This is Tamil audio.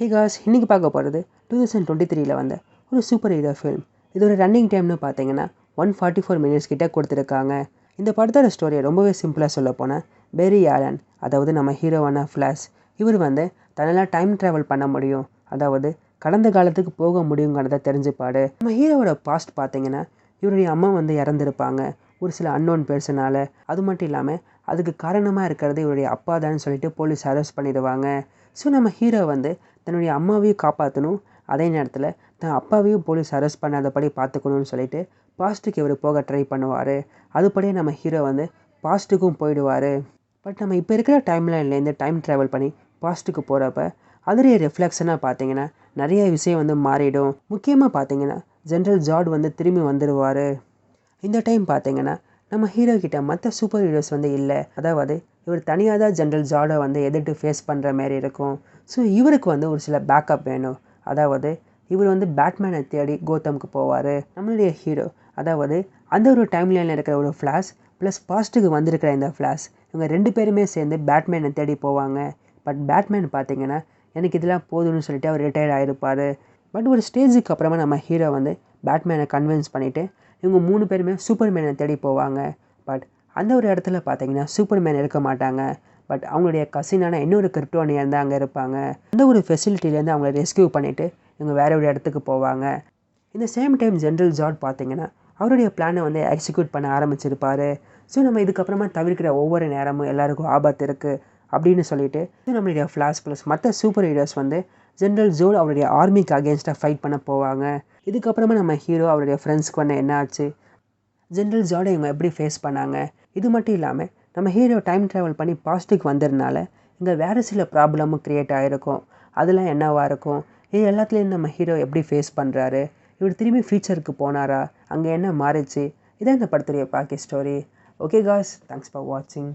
ஹே காஸ், இன்றைக்கி பார்க்க போகிறது 2023 வந்த ஒரு சூப்பர் ஹீரோ ஃபிலிம். இதோட ரன்னிங் டைம்னு பார்த்தீங்கன்னா 144 மினிட்ஸ் கிட்ட கொடுத்துருக்காங்க. இந்த படத்தோட ஸ்டோரியை ரொம்பவே சிம்பிளாக சொல்ல போனால், பெரி ஆலன், அதாவது நம்ம ஹீரோவான ஃப்ளாஷ், இவர் தன்னால் டைம் ட்ராவல் பண்ண முடியும், அதாவது கடந்த காலத்துக்கு போக முடியுங்கிறத தெரிஞ்சுப்பாடு. நம்ம ஹீரோவோட பாஸ்ட் பார்த்தீங்கன்னா, இவருடைய அம்மா இறந்துருப்பாங்க ஒரு சில அன்னோன் பர்சனால். அது மட்டும் இல்லாமல் அதுக்கு காரணமாக இருக்கிறது இவருடைய அப்பா தான் சொல்லிட்டு போலீஸ் அரெஸ்ட் பண்ணிடுவாங்க. ஸோ நம்ம ஹீரோ தன்னுடைய அம்மாவையும் காப்பாற்றணும், அதே நேரத்தில் தன் அப்பாவையும் போலீஸ் அரெஸ்ட் பண்ணாதபடி பார்த்துக்கணும்னு சொல்லிட்டு பாஸ்ட்டுக்கு இவர் போக ட்ரை பண்ணுவார். அதுபடியே நம்ம ஹீரோ பாஸ்ட்டுக்கும் போயிடுவார். பட் நம்ம இப்போ இருக்கிற டைம்லைன்லேருந்து டைம் ட்ராவல் பண்ணி பாஸ்ட்டுக்கு போகிறப்ப அதோடைய ரிஃப்ளெக்ஷனாக பார்த்தீங்கன்னா நிறைய விஷயம் மாறிடும். முக்கியமாக பார்த்தீங்கன்னா ஜென்ரல் ஜார்ட் திரும்பி வந்துடுவார். இந்த டைம் பார்த்தீங்கன்னா நம்ம ஹீரோ கிட்ட மற்ற சூப்பர் ஹீரோஸ் இல்லை, அதாவது இவர் தனியாக தான் ஜென்ரல் ஜார்டை எதிர்த்து ஃபேஸ் பண்ணுற மாதிரி இருக்கும். ஸோ இவருக்கு ஒரு சில பேக்கப் வேணும். அதாவது இவர் பேட்மேனை தேடி கோத்தமுக்கு போவார். நம்மளுடைய ஹீரோ, அதாவது அந்த ஒரு டைம்லைனில் இருக்கிற ஒரு ஃப்ளாஷ் ப்ளஸ் பாஸ்ட்டுக்கு வந்திருக்கிற இந்த ஃப்ளாஷ், இவங்க 2 பேருமே சேர்ந்து பேட்மேனை தேடி போவாங்க. பட் பேட்மேன் பார்த்தீங்கன்னா எனக்கு இதெல்லாம் போதும்னு சொல்லிட்டு அவர் ரிட்டையர்ட் ஆகிருப்பார். பட் ஒரு ஸ்டேஜுக்கு அப்புறமா நம்ம ஹீரோ பேட்மேனை கன்வின்ஸ் பண்ணிவிட்டு இவங்க 3 பேருமே சூப்பர்மேனை தேடி போவாங்க. பட் அந்த ஒரு இடத்துல பார்த்தீங்கன்னா சூப்பர்மேன் இருக்க மாட்டாங்க. பட் அவங்களுடைய கசினான இன்னொரு கிரிப்டோனியன் தான் அங்கே இருப்பாங்க. அந்த ஒரு ஃபெசிலிட்டிலேருந்து அவங்கள ரெஸ்கியூ பண்ணிவிட்டு இவங்க வேற ஒரு இடத்துக்கு போவாங்க. இந்த சேம் டைம் ஜென்ரல் ஜார்ட் பார்த்தீங்கன்னா அவருடைய பிளானை எக்ஸிக்யூட் பண்ண ஆரம்பிச்சிருப்பார். ஸோ நம்ம இதுக்கப்புறமா தவிர்க்கிற ஒவ்வொரு நேரமும் எல்லாருக்கும் ஆபத்து இருக்குது அப்படின்னு சொல்லிட்டு நம்மளுடைய ஃப்ளாஷ் ப்ளஸ் மற்ற சூப்பர் ஹீரோஸ் ஜென்ரல் ஜோர்ட் அவருடைய ஆர்மிக்கு அகேன்ஸ்டாக ஃபைட் பண்ண போவாங்க. இதுக்கப்புறமா நம்ம ஹீரோ அவருடைய ஃப்ரெண்ட்ஸ்க்கு என்ன ஆச்சு, ஜென்ரல் ஜார்டை இவங்க எப்படி ஃபேஸ் பண்ணாங்க, இது மட்டும் இல்லாமல் நம்ம ஹீரோ டைம் ட்ராவல் பண்ணி பாசிட்டிவ் வந்ததுனால இங்கே வேறு சில ப்ராப்ளமும் க்ரியேட் ஆகிருக்கும். அதெல்லாம் என்னவாக இருக்கும், இது எல்லாத்துலேயும் நம்ம ஹீரோ எப்படி ஃபேஸ் பண்ணுறாரு, இவர் திரும்பி ஃபியூச்சருக்கு போனாரா, அங்கே என்ன மாறிச்சு, இதான் இந்த படத்துடைய பாக்கி story. Okay guys, thanks for வாட்சிங்.